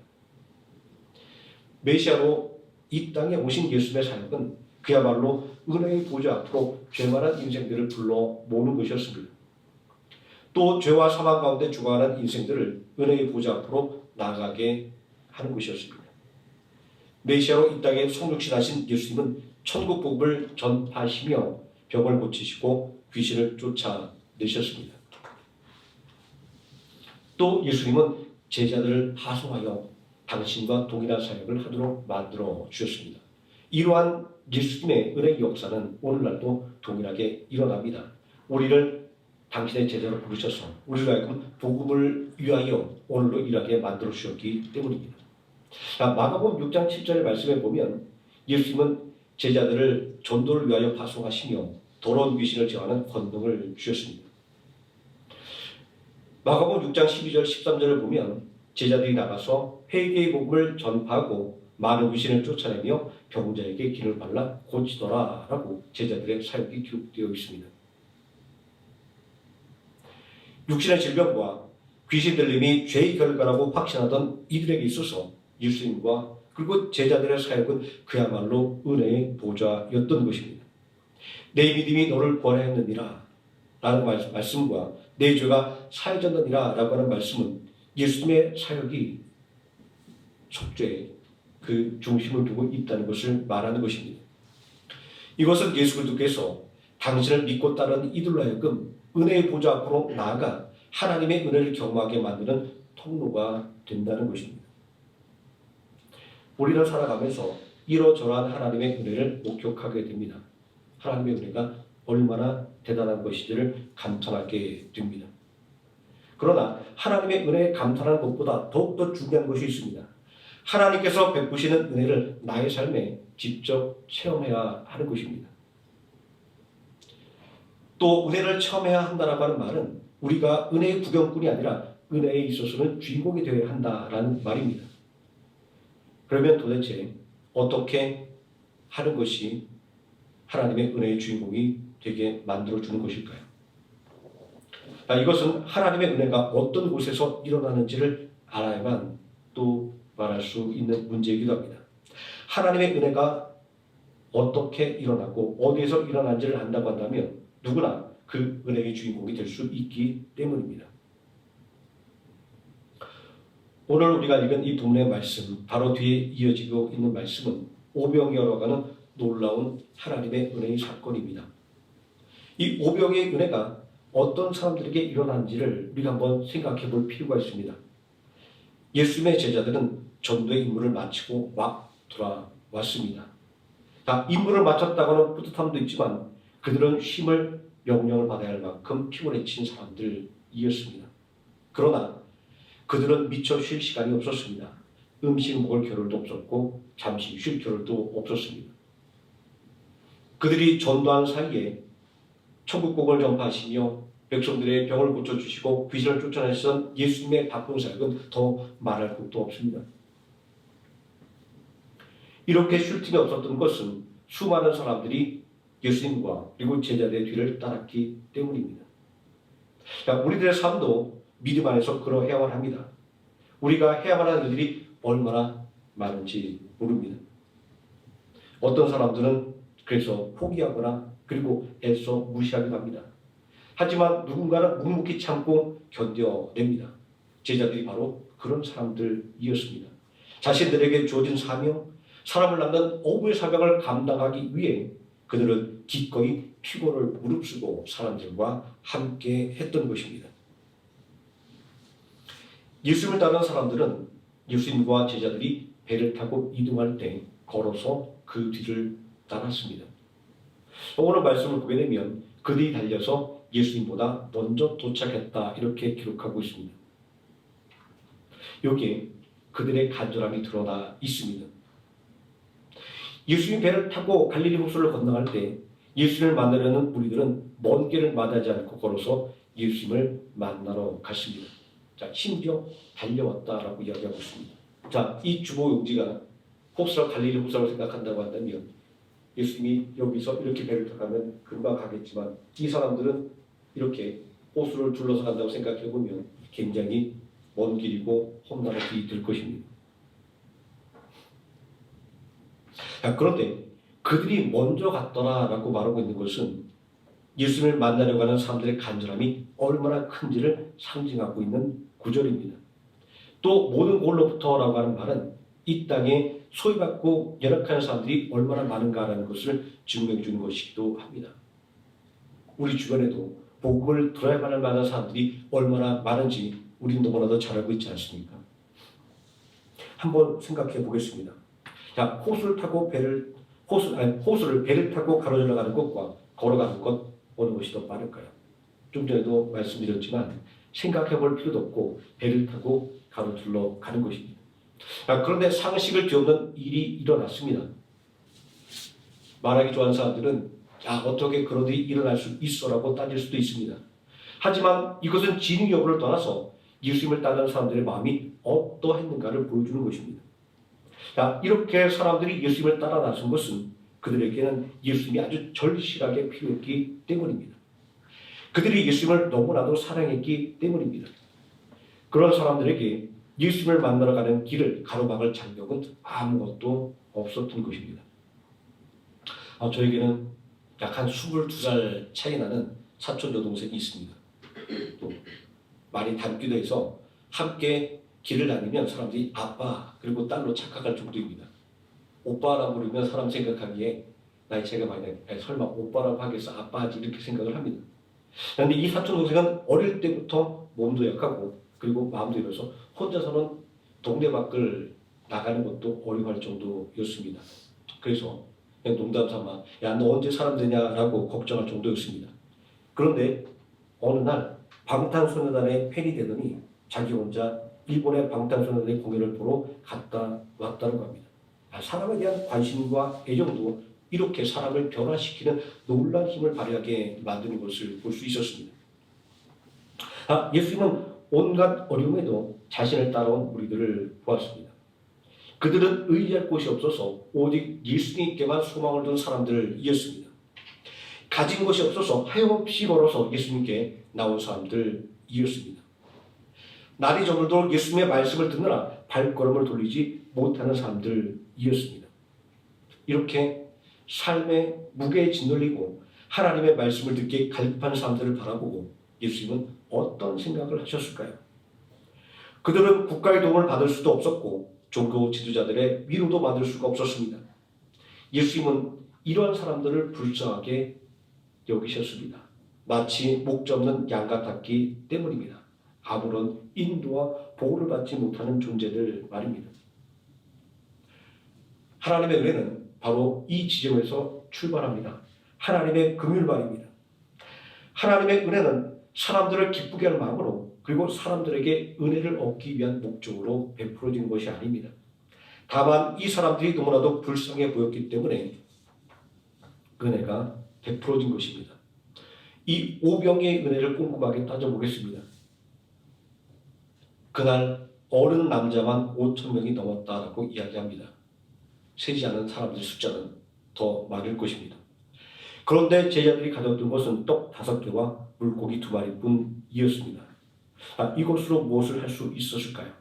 메시아로 이 땅에 오신 예수님의 사역은 그야말로 은혜의 보좌 앞으로 죄만한 인생들을 불러 모으는 것이었습니다. 또 죄와 사망 가운데 죽어가는 인생들을 은혜의 보좌 앞으로 나가게 하는 것이었습니다. 메시아로 이 땅에 성육신하신 예수님은 천국 복음을 전파하시며 병을 고치시고 귀신을 쫓아내셨습니다. 또 예수님은 제자들을 파송하여 당신과 동일한 사역을 하도록 만들어 주셨습니다. 이러한 예수님의 은혜의 역사는 오늘날도 동일하게 일어납니다. 우리를 당신의 제자로 부르셔서 우리로 하여금 복음을 위하여 오늘로 일하게 만들어 주셨기 때문입니다. 마가복음 6장 7절의 말씀에 보면 예수님은 제자들을 전도를 위하여 파송하시며 더러운 귀신을 제어하는 권능을 주셨습니다. 마가복음 6장 12절 13절을 보면 제자들이 나가서 회개의 복음을 전파하고 많은 귀신을 쫓아내며 병자에게 기름을 발라 고치더라 라고 제자들의 사역이 기록되어 있습니다. 육신의 질병과 귀신 들림이 죄의 결과라고 확신하던 이들에게 있어서 예수님과 그리고 제자들의 사역은 그야말로 은혜의 보좌였던 것입니다. 내 믿음이 너를 구원하였느니라 라는 말씀과 내 죄가 사해졌느니라 라고 하는 말씀은 예수님의 사역이 속죄에 그 중심을 두고 있다는 것을 말하는 것입니다. 이것은 예수 그리스도께서 당신을 믿고 따르는 이들로 하여금 은혜의 보좌 앞으로 나아가 하나님의 은혜를 경험하게 만드는 통로가 된다는 것입니다. 우리는 살아가면서 이러저러한 하나님의 은혜를 목격하게 됩니다. 하나님의 은혜가 얼마나 대단한 것인지를 감탄하게 됩니다. 그러나 하나님의 은혜에 감탄하는 것보다 더욱더 중요한 것이 있습니다. 하나님께서 베푸시는 은혜를 나의 삶에 직접 체험해야 하는 것입니다. 또 은혜를 체험해야 한다라고 하는 말은 우리가 은혜의 구경꾼이 아니라 은혜에 있어서는 주인공이 되어야 한다라는 말입니다. 그러면 도대체 어떻게 하는 것이 하나님의 은혜의 주인공이 되게 만들어주는 것일까요? 이것은 하나님의 은혜가 어떤 곳에서 일어나는지를 알아야만 또 말할 수 있는 문제이기도 합니다. 하나님의 은혜가 어떻게 일어나고 어디에서 일어난지를 안다고 한다면 누구나 그 은혜의 주인공이 될 수 있기 때문입니다. 오늘 우리가 읽은 이 본문의 말씀, 바로 뒤에 이어지고 있는 말씀은 오병이 열어가는 놀라운 하나님의 은혜의 사건입니다. 이 오병의 은혜가 어떤 사람들에게 일어난지를 우리가 한번 생각해 볼 필요가 있습니다. 예수님의 제자들은 전도의 임무를 마치고 막 돌아왔습니다. 임무를 마쳤다고는 뿌듯함도 있지만 그들은 쉼을 명령을 받아야 할 만큼 피곤해진 사람들이었습니다. 그러나 그들은 미처 쉴 시간이 없었습니다. 음식 먹을 겨를도 없었고 잠시 쉴 겨를도 없었습니다. 그들이 전도한 사이에 천국복을 전파하시며 백성들의 병을 고쳐주시고 귀신을 쫓아내시던 예수님의 바쁜 사역은 더 말할 것도 없습니다. 이렇게 쉴 틈이 없었던 것은 수많은 사람들이 예수님과 그리고 제자들의 뒤를 따랐기 때문입니다. 우리들의 삶도 믿음 안에서 그러해야만 합니다. 우리가 해야만 하는 일들이 얼마나 많은지 모릅니다. 어떤 사람들은 그래서 포기하거나 그리고 애써 무시하기도 합니다. 하지만 누군가는 묵묵히 참고 견뎌냅니다. 제자들이 바로 그런 사람들이었습니다. 자신들에게 주어진 사명, 사람을 낳는 어부의 사명을 감당하기 위해 그들은 기꺼이 피고를 무릅쓰고 사람들과 함께 했던 것입니다. 예수님을 따르는 사람들은 예수님과 제자들이 배를 타고 이동할 때 걸어서 그 뒤를 따랐습니다. 오늘 말씀을 보게 되면 그들이 달려서 예수님보다 먼저 도착했다 이렇게 기록하고 있습니다. 여기에 그들의 간절함이 드러나 있습니다. 예수님이 배를 타고 갈릴리 호수를 건너갈 때 예수님을 만나려는 무리들은 먼 길을 마다하지 않고 걸어서 예수님을 만나러 갔습니다. 심지어 달려왔다라고 이야기하고 있습니다. 이 주보 용지가 호수를 갈릴리 호수라고 생각한다고 한다면 예수님이 여기서 이렇게 배를 타가면 금방 가겠지만 이 사람들은 이렇게 호수를 둘러서 간다고 생각해보면 굉장히 먼 길이고 험난한 길이 될 것입니다. 그런데 그들이 먼저 갔더라라고 말하고 있는 것은 예수님을 만나려고 하는 사람들의 간절함이 얼마나 큰지를 상징하고 있는 구절입니다. 또 모든 곳로부터라고 하는 말은 이 땅에 소외받고 열악한 사람들이 얼마나 많은가라는 것을 증명해 주는 것이기도 합니다. 우리 주변에도 복음을 들어야만 할 만한 사람들이 얼마나 많은지 우리는 너무나도 잘 알고 있지 않습니까? 한번 생각해 보겠습니다. 호수를 배를 타고 가로질러 가는 것과 걸어가는 것 어느 것이 더 빠를까요? 좀 전에도 말씀드렸지만 생각해 볼 필요도 없고 배를 타고 가로질러 가는 것입니다. 그런데 상식을 뒤엎는 일이 일어났습니다. 말하기 좋아하는 사람들은 어떻게 그런 일이 일어날 수 있어라고 따질 수도 있습니다. 하지만 이것은 진위 여부를 떠나서 예수님을 따르는 사람들의 마음이 어떠했는가를 보여주는 것입니다. 이렇게 사람들이 예수님을 따라 나선 것은 그들에게는 예수님이 아주 절실하게 필요했기 때문입니다. 그들이 예수님을 너무나도 사랑했기 때문입니다. 그런 사람들에게 예수님을 만나러 가는 길을 가로막을 장벽은 아무것도 없었던 것입니다. 저에게는 약 한 22살 차이 나는 사촌 여동생이 있습니다. 또 많이 닮기도 해서 함께 길을 다니면 사람들이 아빠 그리고 딸로 착각할 정도입니다. 오빠라고 부르면 사람 생각하기에 나이 차이가 많이 나니까 설마 오빠라고 하겠어 아빠 하지 이렇게 생각을 합니다. 그런데 이 사촌 동생은 어릴 때부터 몸도 약하고 그리고 마음도 이래서 혼자서는 동네 밖을 나가는 것도 어려워할 정도였습니다. 그래서 그냥 농담 삼아 너 언제 사람 되냐라고 걱정할 정도였습니다. 그런데 어느 날 방탄소년단의 팬이 되더니 자기 혼자 일본의 방탄소년단의 공연을 보러 갔다 왔다고 합니다. 사람에 대한 관심과 애정도 이렇게 사람을 변화시키는 놀라운 힘을 발휘하게 만드는 것을 볼 수 있었습니다. 예수님은 온갖 어려움에도 자신을 따라온 무리들을 보았습니다. 그들은 의지할 곳이 없어서 오직 예수님께만 소망을 둔 사람들이었습니다. 가진 것이 없어서 하염없이 걸어서 예수님께 나온 사람들이었습니다. 날이 저물도록 예수님의 말씀을 듣느라 발걸음을 돌리지 못하는 사람들이었습니다. 이렇게 삶의 무게에 짓눌리고 하나님의 말씀을 듣기에 갈급한 사람들을 바라보고 예수님은 어떤 생각을 하셨을까요? 그들은 국가의 도움을 받을 수도 없었고 종교 지도자들의 위로도 받을 수가 없었습니다. 예수님은 이러한 사람들을 불쌍하게 여기셨습니다. 마치 목자 없는 양 같았기 때문입니다. 아무런 인도와 보호를 받지 못하는 존재들 말입니다. 하나님의 은혜는 바로 이 지점에서 출발합니다. 하나님의 긍휼 말입니다. 하나님의 은혜는 사람들을 기쁘게 할 마음으로 그리고 사람들에게 은혜를 얻기 위한 목적으로 베풀어진 것이 아닙니다. 다만 이 사람들이 너무나도 불쌍해 보였기 때문에 은혜가 베풀어진 것입니다. 이 오병이의 은혜를 꼼꼼하게 따져보겠습니다. 그날 어른 남자만 5,000명이 넘었다라고 이야기합니다. 세지 않은 사람들의 숫자는 더 많을 것입니다. 그런데 제자들이 가져왔던 것은 떡 5개와 물고기 2마리뿐이었습니다. 이것으로 무엇을 할 수 있었을까요?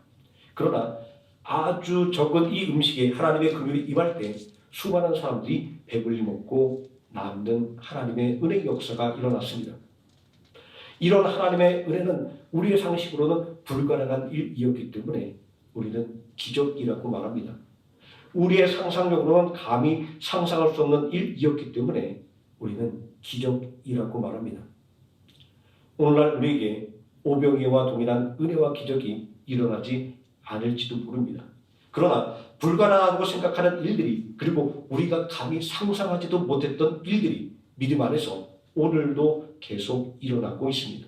그러나 아주 적은 이 음식에 하나님의 긍휼이 임할 때 수많은 사람들이 배불리 먹고 남는 하나님의 은혜의 역사가 일어났습니다. 이런 하나님의 은혜는 우리의 상식으로는 불가능한 일이었기 때문에 우리는 기적이라고 말합니다. 우리의 상상력으로는 감히 상상할 수 없는 일이었기 때문에 우리는 기적이라고 말합니다. 오늘날 우리에게 오병이와 동일한 은혜와 기적이 일어나지 않을지도 모릅니다. 그러나 불가능하다고 생각하는 일들이 그리고 우리가 감히 상상하지도 못했던 일들이 믿음 안에서 오늘도 계속 일어나고 있습니다.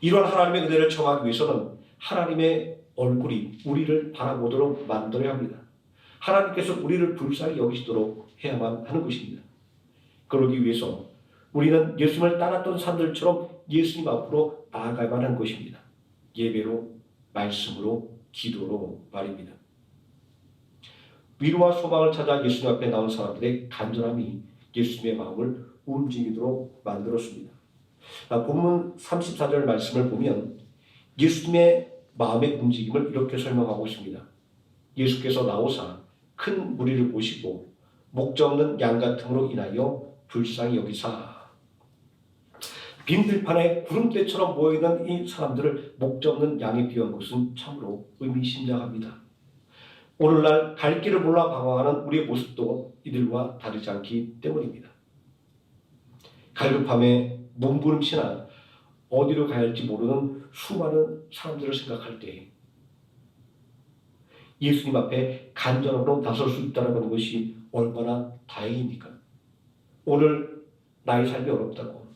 이런 하나님의 은혜를 청하기 위해서는 하나님의 얼굴이 우리를 바라보도록 만들어야 합니다. 하나님께서 우리를 불쌍히 여기시도록 해야만 하는 것입니다. 그러기 위해서 우리는 예수님을 따랐던 사람들처럼 예수님 앞으로 나아가야만 하는 것입니다. 예배로, 말씀으로, 기도로 말입니다. 위로와 소망을 찾아 예수님 앞에 나온 사람들의 간절함이 예수님의 마음을 움직이도록 만들었습니다. 본문 34절 말씀을 보면 예수님의 마음의 움직임을 이렇게 설명하고 있습니다. 예수께서 나오사 큰 무리를 보시고 목자 없는 양 같음으로 인하여 불쌍히 여기사. 빈 들판에 구름대처럼 모여있는 이 사람들을 목자 없는 양에 비유한 것은 참으로 의미심장합니다. 오늘날 갈 길을 몰라 방황하는 우리의 모습도 이들과 다르지 않기 때문입니다. 갈급함에 몸부림치나 어디로 가야 할지 모르는 수많은 사람들을 생각할 때 예수님 앞에 간절함으로 나설 수 있다는 것이 얼마나 다행입니까? 오늘 나의 삶이 어렵다고,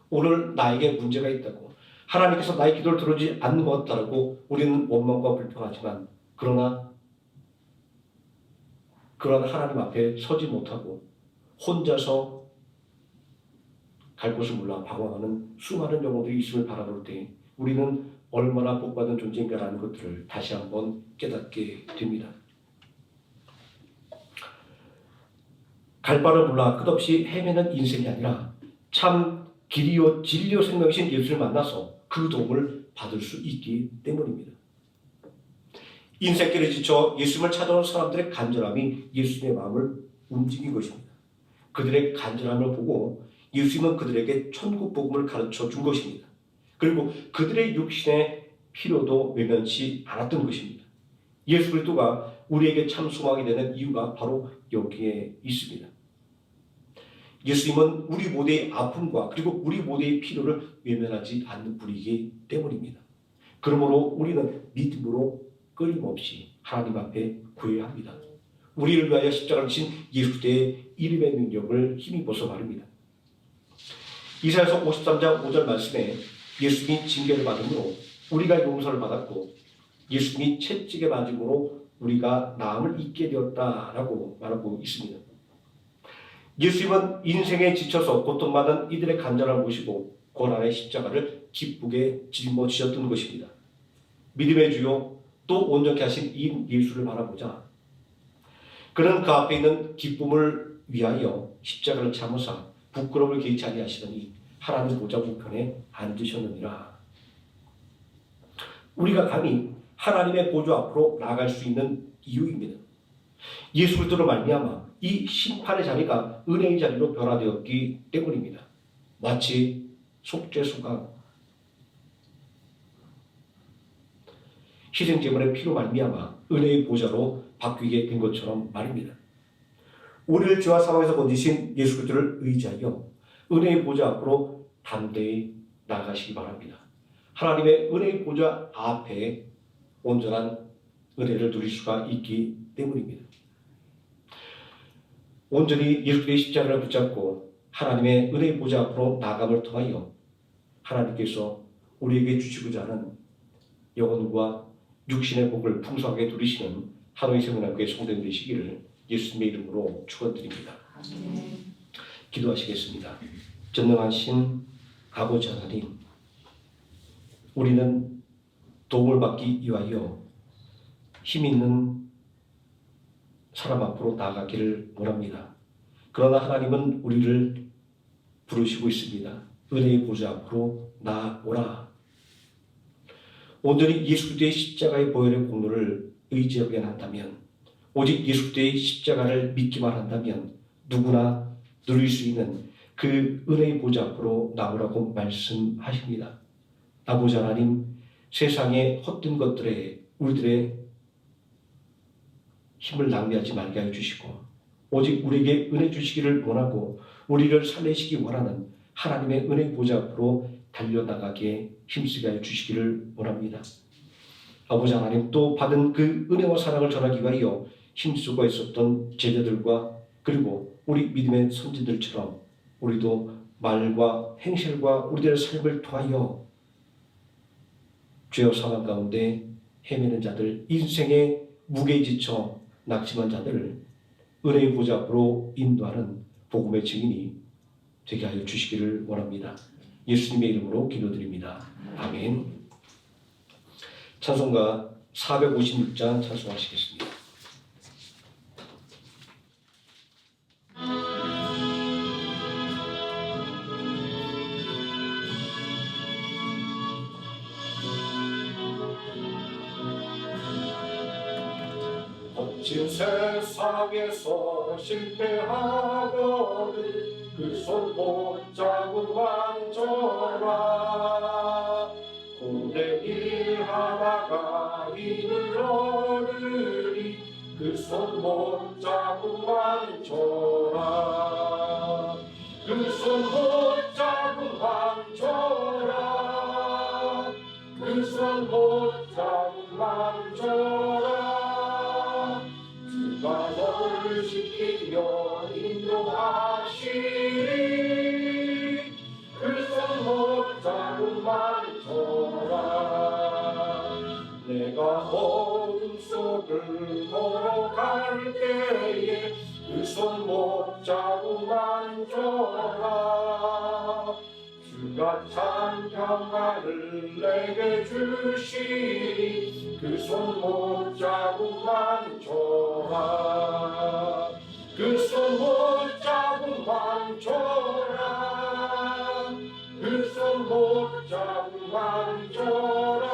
오늘 나에게 문제가 있다고, 하나님께서 나의 기도를 들어주지 않는 것 같다고 우리는 원망과 불평하지만 그러나 하나님 앞에 서지 못하고 혼자서 갈 곳을 몰라 방황하는 수많은 영혼들이 있음을 바라볼 때 우리는 얼마나 복받은 존재인가라는 것들을 다시 한번 깨닫게 됩니다. 갈 바를 몰라 끝없이 헤매는 인생이 아니라 참 길이요 진리요 생명이신 예수를 만나서 그 도움을 받을 수 있기 때문입니다. 인생길에 지쳐 예수님을 찾아온 사람들의 간절함이 예수님의 마음을 움직인 것입니다. 그들의 간절함을 보고 예수님은 그들에게 천국 복음을 가르쳐 준 것입니다. 그리고 그들의 육신의 필요도 외면치 않았던 것입니다. 예수 그리스도가 우리에게 참 소망이 되는 이유가 바로 여기에 있습니다. 예수님은 우리 모두의 아픔과 그리고 우리 모두의 필요를 외면하지 않는 분이기 때문입니다. 그러므로 우리는 믿음으로 끊임없이 하나님 앞에 구해야 합니다. 우리를 위하여 십자가를 지신 예수의 이름의 능력을 힘입어서 말입니다. 이사야서 53장 5절 말씀에 예수님이 징계를 받음으로 우리가 용서를 받았고 예수님이 채찍에 맞음으로 우리가 나음을 잊게 되었다라고 말하고 있습니다. 예수님은 인생에 지쳐서 고통받는 이들의 간절함을 보시고 고난의 십자가를 기쁘게 짊어지셨던 것입니다. 믿음의 주요 또 온전케 하신 이 예수를 바라보자 그는 그 앞에 있는 기쁨을 위하여 십자가를 참으사 부끄러움을 개의치 아니하시더니 하나님 보좌 우편에 앉으셨느니라. 우리가 감히 하나님의 보좌 앞으로 나아갈 수 있는 이유입니다. 예수 그리스도로 말미암아 이 심판의 자리가 은혜의 자리로 변화되었기 때문입니다. 마치 속죄소가 희생제물의 피로 말미암아 은혜의 보좌로 바뀌게 된 것처럼 말입니다. 우리를 죄와 사망에서 건지신 예수 그리스도를 의지하여 은혜의 보좌 앞으로 담대히 나아가시기 바랍니다. 하나님의 은혜의 보좌 앞에 온전한 은혜를 누릴 수가 있기 때문입니다. 온전히 예수 그리스도의 십자가를 붙잡고 하나님의 은혜의 보좌 앞으로 나아감을 통하여 하나님께서 우리에게 주시고자 하는 영혼과 육신의 복을 풍성하게 누리시는 하노이 세문학교의 성도님 되시기를 예수님의 이름으로 축원드립니다. 기도하시겠습니다. 전능하신 아버지 하나님, 우리는 도움을 받기 위하여 힘 있는 사람 앞으로 나아가기를 원합니다. 그러나 하나님은 우리를 부르시고 있습니다. 은혜의 보좌 앞으로 나아오라. 온전히 예수 그리스도의 십자가의 보혈의 공로를 의지하게 한다면, 오직 예수 그리스도의 십자가를 믿기만 한다면 누구나 누릴 수 있는 그 은혜의 보좌 앞으로 나오라고 말씀하십니다. 아버지 하나님, 세상의 헛된 것들에 우리들의 힘을 낭비하지 말게 해주시고 오직 우리에게 은혜 주시기를 원하고 우리를 살리시기 원하는 하나님의 은혜 보좌 앞으로 달려나가게 힘쓰게 해주시기를 원합니다. 아버지 하나님, 또 받은 그 은혜와 사랑을 전하기 위하여 힘쓰고 있었던 제자들과 그리고 우리 믿음의 선지들처럼 우리도 말과 행실과 우리들의 삶을 통하여 죄와 사망 가운데 헤매는 자들, 인생의 무게에 지쳐 낙심한 자들을 은혜의 보좌 앞으로 인도하는 복음의 증인이 되게 하여 주시기를 원합니다. 예수님의 이름으로 기도드립니다. 아멘. 찬송가 456장 찬송하시겠습니다. 거친 세상에서 실패하거든 그 손 못잡고 만져라. 고된 일 하다가 힘을 얻으리 그 손 못잡고 만져라. 그 손 못잡고 만져라. 그 손 못잡고 만져라. 그가 너를 지키며 인도하시리. 그 손 못잡고 만져라. 내가 어둠 속을 걸어갈 때에 그 손 못잡고 만져라. 주가 참 평안을 내게 주시니 그 손 못잡고 만져라. 그 손 못잡고 만져라. 그 손 못잡고 만져라.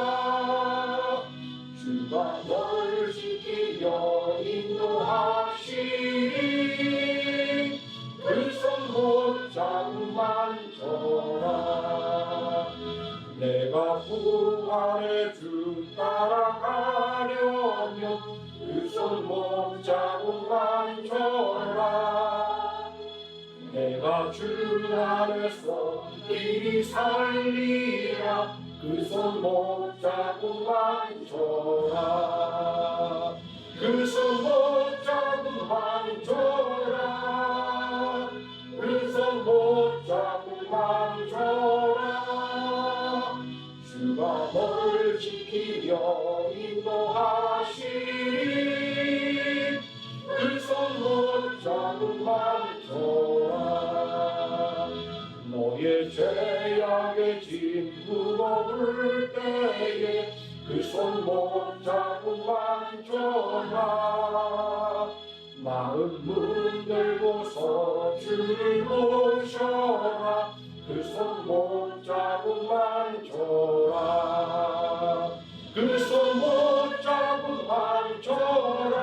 주가 너를 지키며 인도하시니 그 손 못잡고 만져라. 내가 부활의 주 따라가려면 그 손 못잡고 만져라. 내가 주 안에서 길이 살리라. 그 손 못잡고 만져라. 그 손 못잡고 만져라. 그 손 못잡고 만져라. 주가 너를 지키며 인도하시니 그 손 못잡고 만져라. 너의 죄악의 짐 무거울 때에 그 손 못잡고 만져라. 마음 문들고서 주를 모셔라. 그 손 못잡고 만져라. 그 손 못잡고 만져라.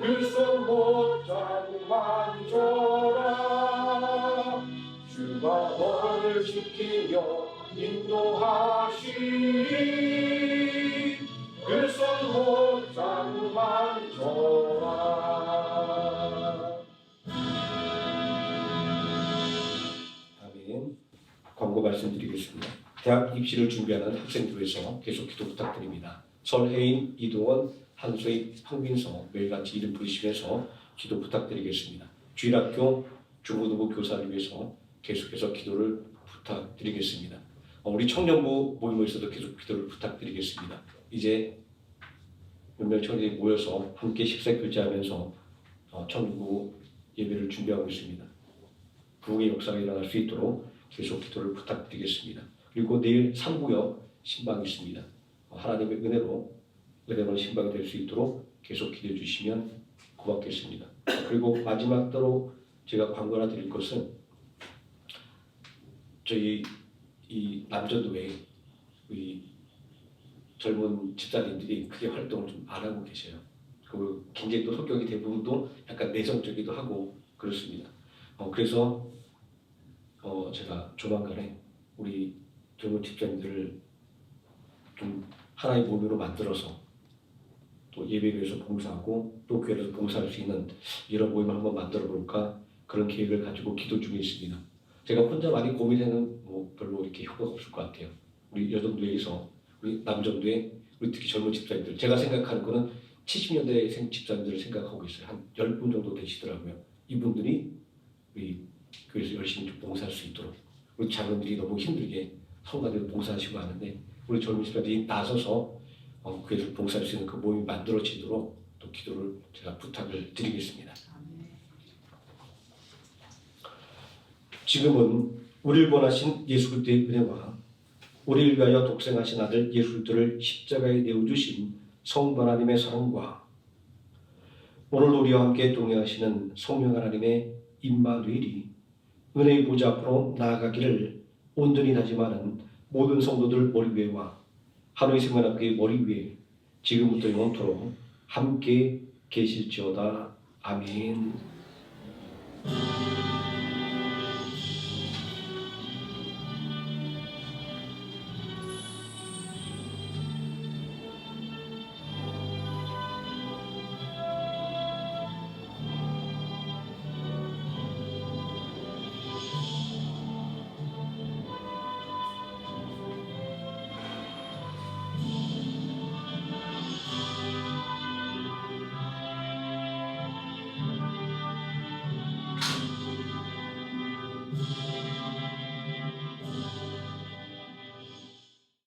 그 손 못잡고 만져라. 주가 너를 지키며 인도하시니 있다고 말씀드리겠습니다. 대학 입시를 준비하는 학생들 위해서 계속 기도 부탁드립니다. 설혜인, 이동원, 한소희, 황빈서 매일같이 이름 부르시면서 기도 부탁드리겠습니다. 주일학교 중고등부 교사를 위해서 계속해서 기도를 부탁드리겠습니다. 우리 청년부 모임에서도 계속 기도를 부탁드리겠습니다. 이제 몇몇 청년이 모여서 함께 식사 교제하면서 청년부 예배를 준비하고 있습니다. 부흥의 역사가 일어날 수 있도록 계속 기도를 부탁드리겠습니다. 그리고 내일 3구역 신방이 있습니다. 하나님의 은혜로 신방이 될 수 있도록 계속 기도해 주시면 고맙겠습니다. 그리고 마지막으로 제가 광고 하나 드릴 것은 저희 이 남전도에 우리 젊은 집사님들이 크게 활동을 좀 안 하고 계세요. 그 굉장히 또 성격이 대부분도 약간 내성적이기도 하고 그렇습니다. 그래서 제가 조만간에 우리 젊은 집사님들을 좀 하나의 몸으로 만들어서 또 예배교회에서 봉사하고 또 교회에서 봉사할 수 있는 이런 모임을 한번 만들어 볼까 그런 계획을 가지고 기도 중에 있습니다. 제가 혼자 많이 고민해는 별로 이렇게 효과가 없을 것 같아요. 우리 여전도에서 우리 남전도에 우리 특히 젊은 집사님들 제가 생각하는 거는 70년대 집사님들을 생각하고 있어요. 한 10분 정도 되시더라고요. 이분들이 우리 교회에서 열심히 좀 봉사할 수 있도록 우리 자녀들이 너무 힘들게 성가대로 봉사하시고 하는데 우리 젊은 집사님들이 나서서 교회에서 봉사할 수 있는 그 모임이 만들어지도록 또 기도를 제가 부탁을 드리겠습니다. 지금은 우리를 원하신 예수 그리스도의 은혜와 우리를 위하여 독생하신 아들 예수 그리스도를 십자가에 내어주신 성부 하나님의 사랑과 오늘 우리와 함께 동행하시는 성령 하나님의 임마누엘이 은혜의 보좌 앞으로 나아가기를 온전히 다짐하는 모든 성도들 머리 위에와 하루의 생명학교의 머리 위에 지금부터 영원토록 함께 계실지어다. 아멘.